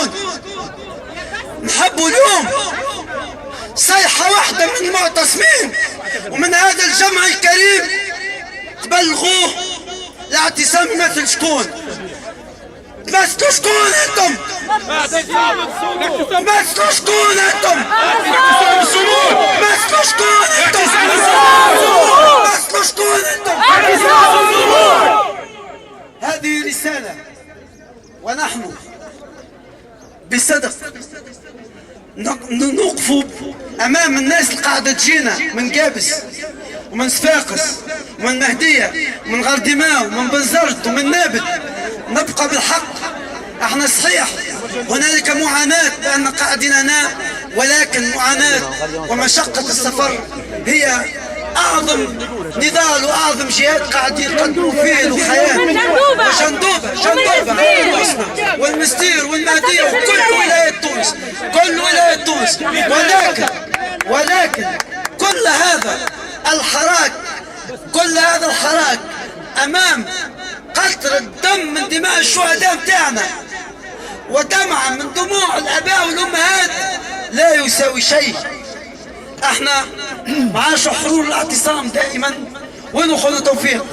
شكون؟ نحبوا اليوم صيحة واحدة من المعتصمين ومن هذا الجمع الكريم تبلغوه الاعتصام يمثل شكون؟ تمثلوا شكون انتم؟ تمثلوا شكون انتم؟ تمثلوا شكون انتم؟ تمثلوا شكون انتم؟ هذه رسالة، ونحن بصدق نوقف امام الناس اللي قاعده تجينا من قابس ومن صفاقس ومن مهديه ومن غردماء ومن بنزرت ومن نابل، نبقى بالحق. احنا صحيح هنالك معاناه بان قاعدين هنا، ولكن معاناه ومشقه السفر هي اعظم نضال واعظم جهاد قاعدين يقدموا فيه الحياه. وشندوبه والمستير والمهديه وكل ولايات تونس، كل ولايات تونس. ولكن كل هذا الحراك امام قطر الدم من دماء الشهداء بتاعنا ودمعة من دموع الاباء والامهات لا يساوي شيء. احنا مع حضور الاعتصام دائما. وين اخونا توفيق؟